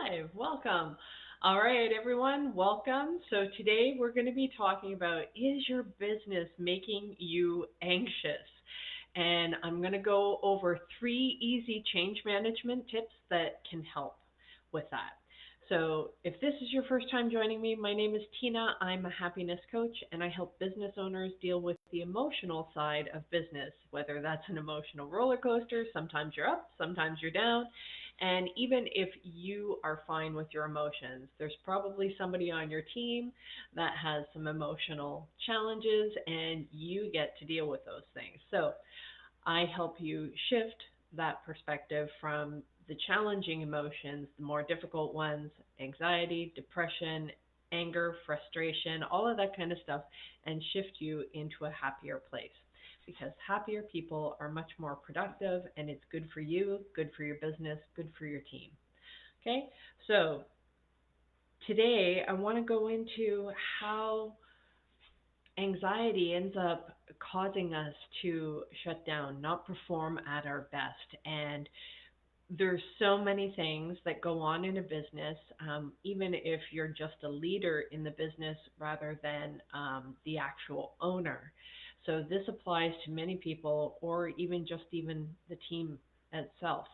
live. Welcome. All right, everyone, welcome. So today we're going to be talking about, is your business making you anxious? And I'm going to go over three easy change management tips that can help with that. So, if this is your first time joining me, my name is Tina. I'm a happiness coach and I help business owners deal with the emotional side of business, whether that's an emotional roller coaster, sometimes you're up, sometimes you're down. And even if you are fine with your emotions, there's probably somebody on your team that has some emotional challenges and you get to deal with those things. So, I help you shift that perspective from the challenging emotions, the more difficult ones, anxiety, depression, anger, frustration, all of that kind of stuff, and shift you into a happier place. Because happier people are much more productive and it's good for you, good for your business, good for your team. Okay, so today I want to go into how anxiety ends up causing us to shut down, not perform at our best. And there's so many things that go on in a business, even if you're just a leader in the business rather than the actual owner. So this applies to many people, or even the team itself.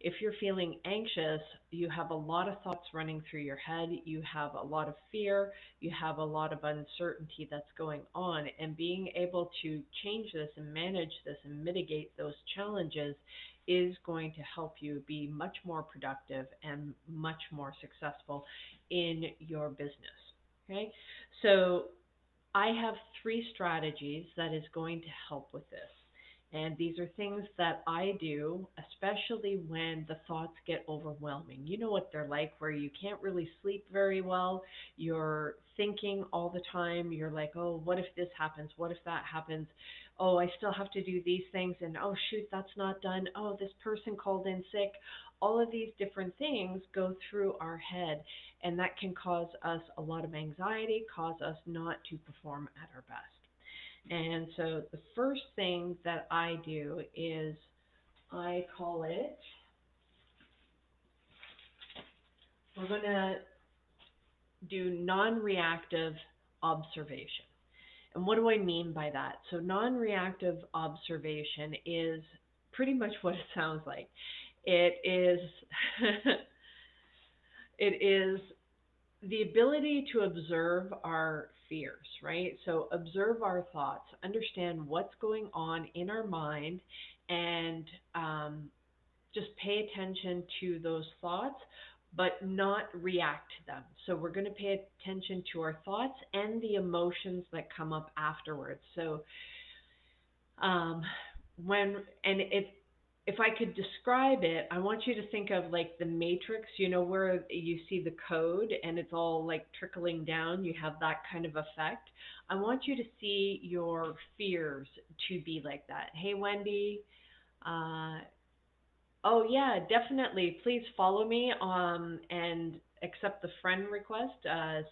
If you're feeling anxious, you have a lot of thoughts running through your head, you have a lot of fear, you have a lot of uncertainty that's going on, and being able to change this and manage this and mitigate those challenges is going to help you be much more productive and much more successful in your business. Okay, so I have three strategies that is going to help with this. And these are things that I do, especially when the thoughts get overwhelming. You know what they're like, where you can't really sleep very well. You're thinking all the time. You're like, oh, what if this happens? What if that happens? Oh, I still have to do these things. And oh, shoot, that's not done. Oh, this person called in sick. All of these different things go through our head, and that can cause us a lot of anxiety, cause us not to perform at our best. And so the first thing that I do is I call it, we're going to do non reactive observation. And what do I mean by that? So, non reactive observation is pretty much what it sounds like. It is, it is the ability to observe our fears, right? So observe our thoughts, understand what's going on in our mind, and just pay attention to those thoughts, but not react to them. So we're going to pay attention to our thoughts and the emotions that come up afterwards. So um, when and if I could describe it, I want you to think of like the Matrix, where you see the code and it's all like trickling down. You have that kind of effect. I want you to see your fears to be like that. Hey, Wendy, uh, oh yeah, definitely. Please follow me and accept the friend request.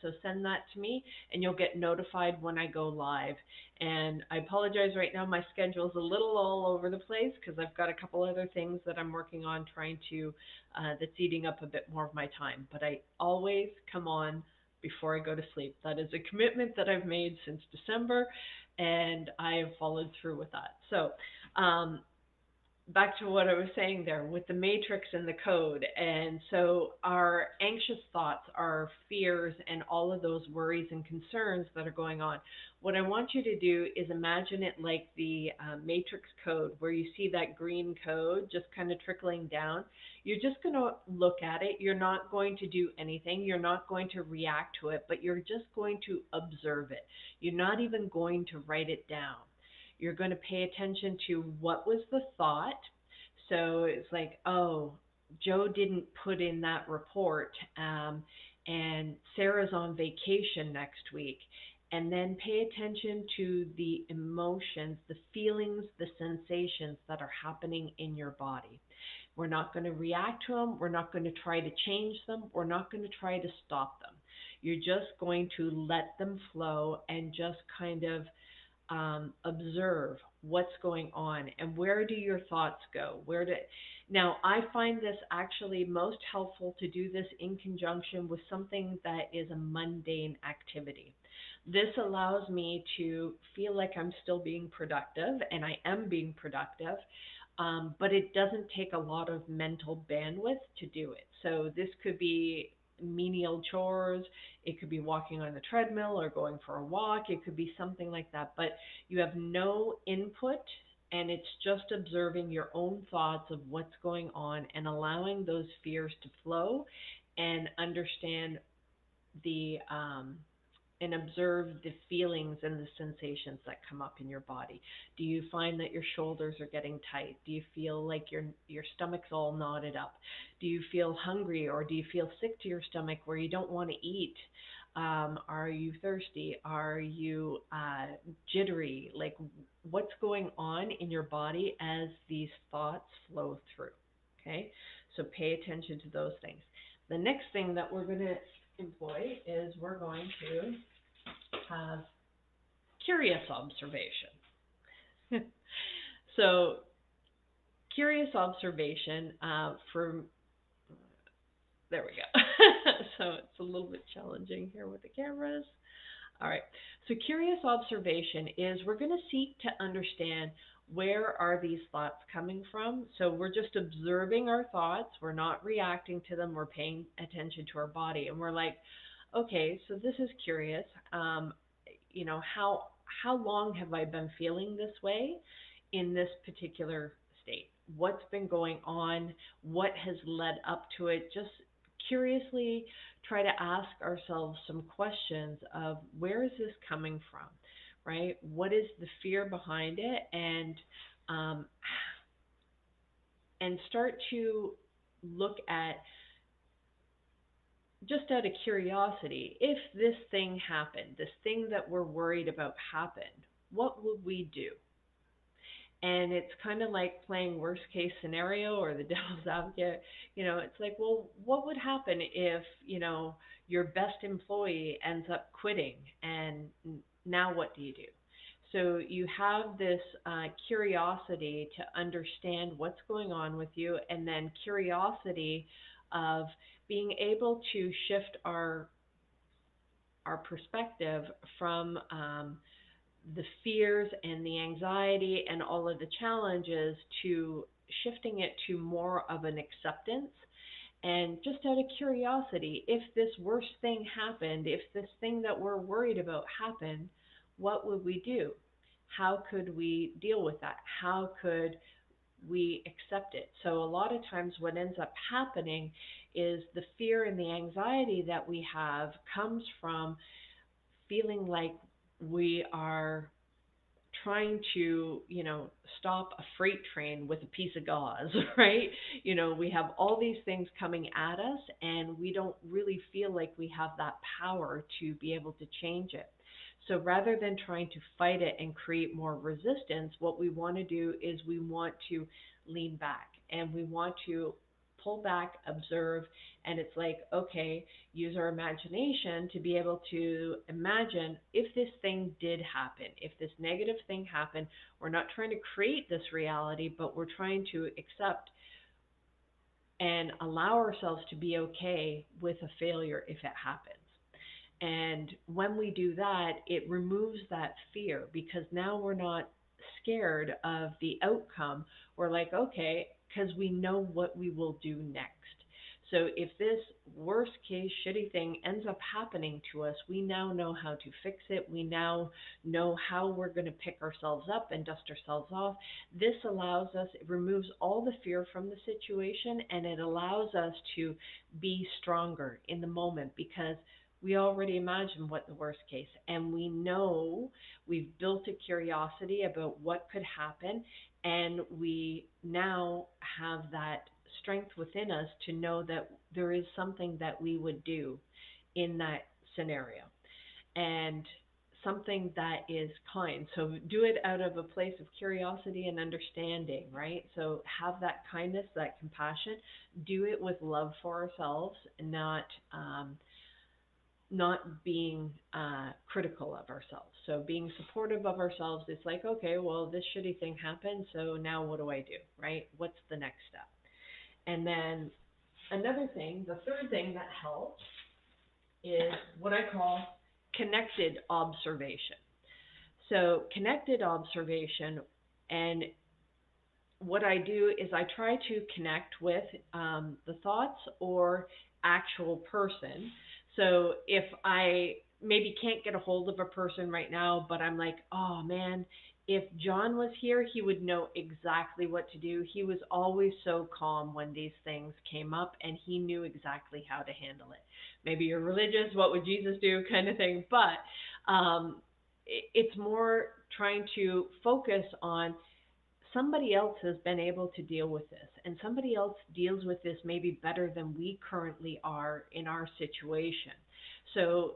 So send that to me, and you'll get notified when I go live. And I apologize right now. My schedule's a little all over the place because I've got a couple other things that I'm working on, trying to that's eating up a bit more of my time. But I always come on before I go to sleep. That is a commitment that I've made since December, and I have followed through with that. So. Back to what I was saying there with the matrix and the code. And so our anxious thoughts, our fears, and all of those worries and concerns that are going on. What I want you to do is imagine it like the matrix code, where you see that green code just kind of trickling down. You're just going to look at it. You're not going to do anything. You're not going to react to it, but you're just going to observe it. You're not even going to write it down. You're going to pay attention to what was the thought. So it's like, oh, Joe didn't put in that report, and Sarah's on vacation next week. And then pay attention to the emotions, the feelings, the sensations that are happening in your body. We're not going to react to them. We're not going to try to change them. We're not going to try to stop them. You're just going to let them flow and just kind of observe what's going on and where do your thoughts go? Now, I find this actually most helpful to do this in conjunction with something that is a mundane activity. This allows me to feel like I'm still being productive, and I am being productive, but it doesn't take a lot of mental bandwidth to do it. So this could be menial chores, it could be walking on the treadmill or going for a walk, it could be something like that, but you have no input and it's just observing your own thoughts of what's going on and allowing those fears to flow and understand the and observe the feelings and the sensations that come up in your body. Do you find that your shoulders are getting tight? Do you feel like your stomach's all knotted up? Do you feel hungry or do you feel sick to your stomach where you don't want to eat? Are you thirsty? Are you jittery? Like what's going on in your body as these thoughts flow through? Okay, so pay attention to those things. The next thing that we're going to employ is we're going to have curious observation. So, curious observation for there we go. So it's a little bit challenging here with the cameras. All right. So curious observation is we're going to seek to understand where are these thoughts coming from. So we're just observing our thoughts. We're not reacting to them. We're paying attention to our body, and we're like, okay, so this is curious. You know, how long have I been feeling this way in this particular state? What's been going on? What has led up to it? Just curiously try to ask ourselves some questions of where is this coming from, right? What is the fear behind it? Um, and start to look at just out of curiosity, if this thing happened, this thing that we're worried about happened, what would we do? And it's kind of like playing worst case scenario or the devil's advocate. You know, it's like, well, what would happen if, you know, your best employee ends up quitting and now what do you do? So you have this curiosity to understand what's going on with you, and then curiosity of being able to shift our perspective from the fears and the anxiety and all of the challenges to shifting it to more of an acceptance. And just out of curiosity, if this worst thing happened, if this thing that we're worried about happened, what would we do? How could we deal with that? How could we accept it? So a lot of times what ends up happening is the fear and the anxiety that we have comes from feeling like we are trying to, you know, stop a freight train with a piece of gauze, right? You know, we have all these things coming at us and we don't really feel like we have that power to be able to change it. So rather than trying to fight it and create more resistance, what we want to do is we want to lean back and we want to pull back, observe, and it's like, okay, use our imagination to be able to imagine if this thing did happen, if this negative thing happened. We're not trying to create this reality, but we're trying to accept and allow ourselves to be okay with a failure if it happens. And when we do that, it removes that fear because now we're not scared of the outcome. We're like, okay, because we know what we will do next. So if this worst case shitty thing ends up happening to us, we now know how to fix it. We now know how we're going to pick ourselves up and dust ourselves off. This allows us, it removes all the fear from the situation, and it allows us to be stronger in the moment because we already imagine what the worst case, and we know we've built a curiosity about what could happen, and we now have that strength within us to know that there is something that we would do in that scenario, and something that is kind. So do it out of a place of curiosity and understanding, right? So have that kindness, that compassion. Do it with love for ourselves, not being critical of ourselves. So being supportive of ourselves, it's like, okay, well, this shitty thing happened, so now what do I do, right? What's the next step? And then another thing, the third thing that helps is what I call connected observation. So connected observation, and what I do is I try to connect with the thoughts or actual person. So if I maybe can't get a hold of a person right now, but I'm like, oh man, if John was here, he would know exactly what to do. He was always so calm when these things came up, and he knew exactly how to handle it. Maybe you're religious, what would Jesus do, kind of thing. But it's more trying to focus on somebody else has been able to deal with this, and somebody else deals with this maybe better than we currently are in our situation. So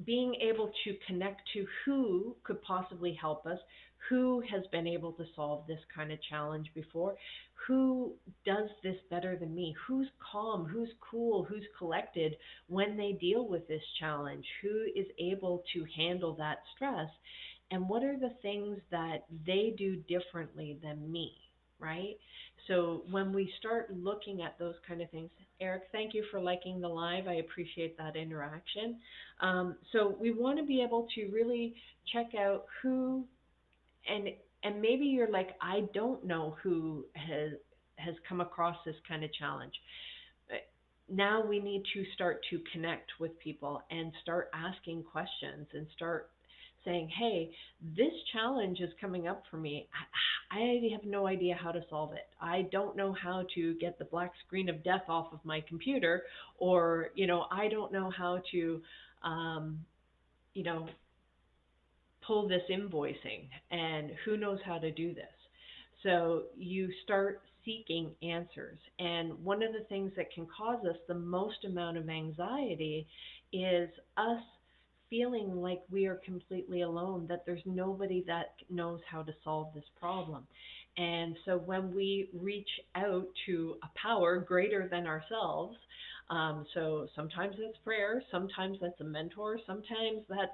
being able to connect to who could possibly help us, who has been able to solve this kind of challenge before, who does this better than me, who's calm, who's cool, who's collected when they deal with this challenge, who is able to handle that stress, and what are the things that they do differently than me, right? So when we start looking at those kind of things, Eric, thank you for liking the live. I appreciate that interaction. So we want to be able to really check out who, and and maybe you're like, I don't know who has come across this kind of challenge. Now we need to start to connect with people and start asking questions and start saying, hey, this challenge is coming up for me. I have no idea how to solve it. I don't know how to get the black screen of death off of my computer, or, I don't know how to, um, you know, pull this invoicing, and who knows how to do this. So you start seeking answers. And one of the things that can cause us the most amount of anxiety is us feeling like we are completely alone, that there's nobody that knows how to solve this problem. And so when we reach out to a power greater than ourselves, so sometimes it's prayer, sometimes that's a mentor, sometimes that's,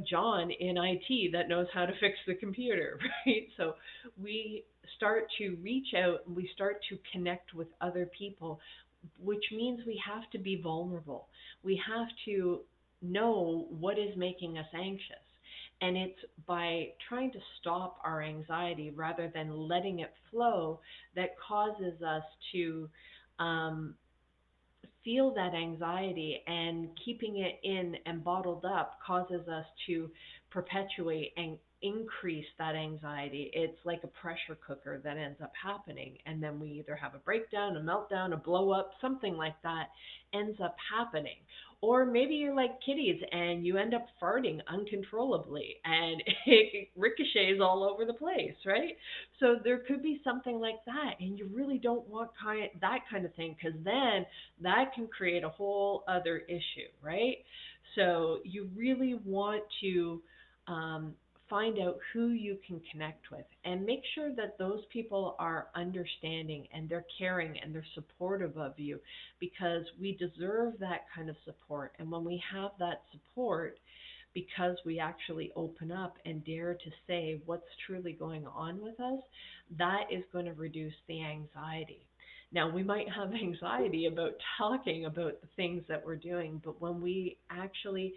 John in IT that knows how to fix the computer, right? So we start to reach out and we start to connect with other people, which means we have to be vulnerable. We have to know what is making us anxious. And it's by trying to stop our anxiety rather than letting it flow that causes us to um, feel that anxiety, and keeping it in and bottled up causes us to perpetuate and increase that anxiety. It's like a pressure cooker that ends up happening, and then we either have a breakdown, a meltdown, a blow up, something like that ends up happening. Or maybe you're like kitties and you end up farting uncontrollably and it ricochets all over the place, right? So there could be something like that, and you really don't want that kind of thing, because then that can create a whole other issue, right? So you really want to um, find out who you can connect with, and make sure that those people are understanding and they're caring and they're supportive of you, because we deserve that kind of support. And when we have that support, because we actually open up and dare to say what's truly going on with us, that is going to reduce the anxiety. Now, we might have anxiety about talking about the things that we're doing, but when we actually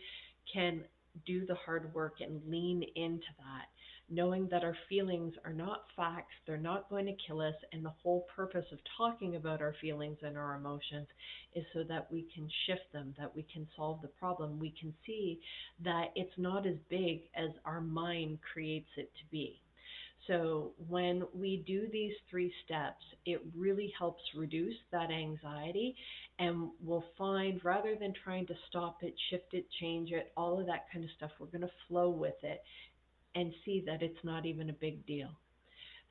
can do the hard work and lean into that, knowing that our feelings are not facts, they're not going to kill us, and the whole purpose of talking about our feelings and our emotions is so that we can shift them, that we can solve the problem. We can see that it's not as big as our mind creates it to be. So when we do these three steps, it really helps reduce that anxiety, and we'll find, rather than trying to stop it, shift it, change it, all of that kind of stuff, we're going to flow with it and see that it's not even a big deal.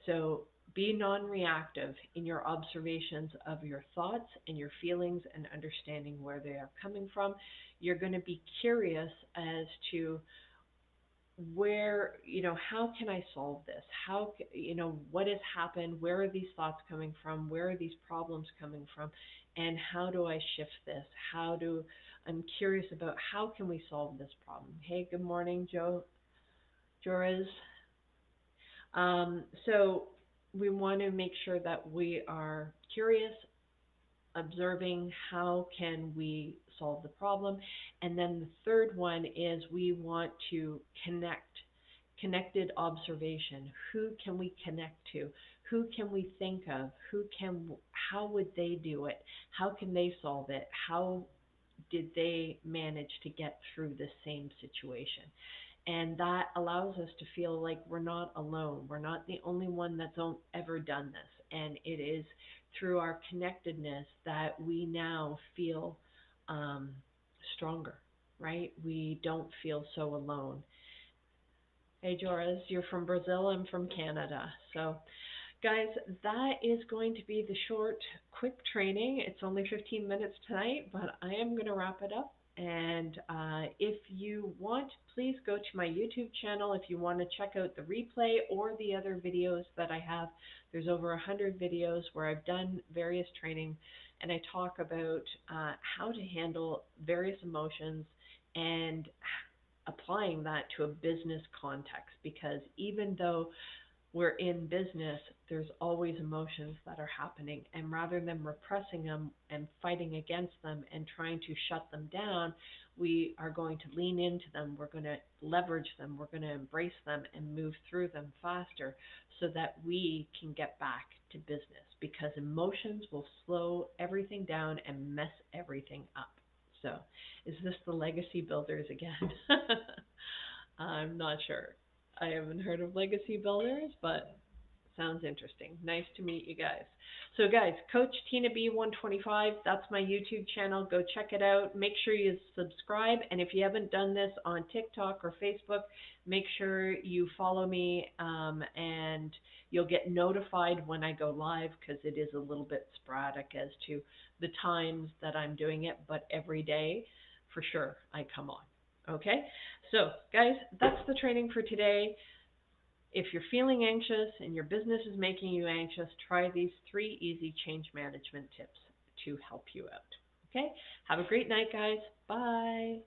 So be non-reactive in your observations of your thoughts and your feelings, and understanding where they are coming from. You're going to be curious as to where, how can I solve this? What has happened? Where are these thoughts coming from? Where are these problems coming from? And how do I shift this? I'm curious about how can we solve this problem? Hey, good morning, Joris. So we want to make sure that we are curious, observing how can we solve the problem. And then the third one is we want to connected observation. Who can we connect to? Who can we think of? How would they do it? How can they solve it? How did they manage to get through the same situation? And that allows us to feel like we're not alone. We're not the only one that's ever done this. And it is through our connectedness that we now feel um, stronger, right? We don't feel so alone. Hey, Joris, you're from Brazil. I'm from Canada. So guys, that is going to be the short, quick training. It's only 15 minutes tonight, but I am going to wrap it up. And if you want, please go to my YouTube channel if you want to check out the replay or the other videos that I have. There's over 100 videos where I've done various training and I talk about how to handle various emotions and applying that to a business context, because even though we're in business, there's always emotions that are happening. And rather than repressing them and fighting against them and trying to shut them down, we are going to lean into them. We're going to leverage them. We're going to embrace them and move through them faster so that we can get back to business, because emotions will slow everything down and mess everything up. So, is this the legacy builders again? I'm not sure. I haven't heard of legacy builders, but sounds interesting. Nice to meet you guys. So guys, Coach Tina B 125, that's my YouTube channel. Go check it out. Make sure you subscribe. And if you haven't done this on TikTok or Facebook, make sure you follow me, and you'll get notified when I go live, because it is a little bit sporadic as to the times that I'm doing it, but every day for sure I come on. Okay? So guys, that's the training for today. If you're feeling anxious and your business is making you anxious, try these 3 easy change management tips to help you out. Okay? Have a great night, guys. Bye.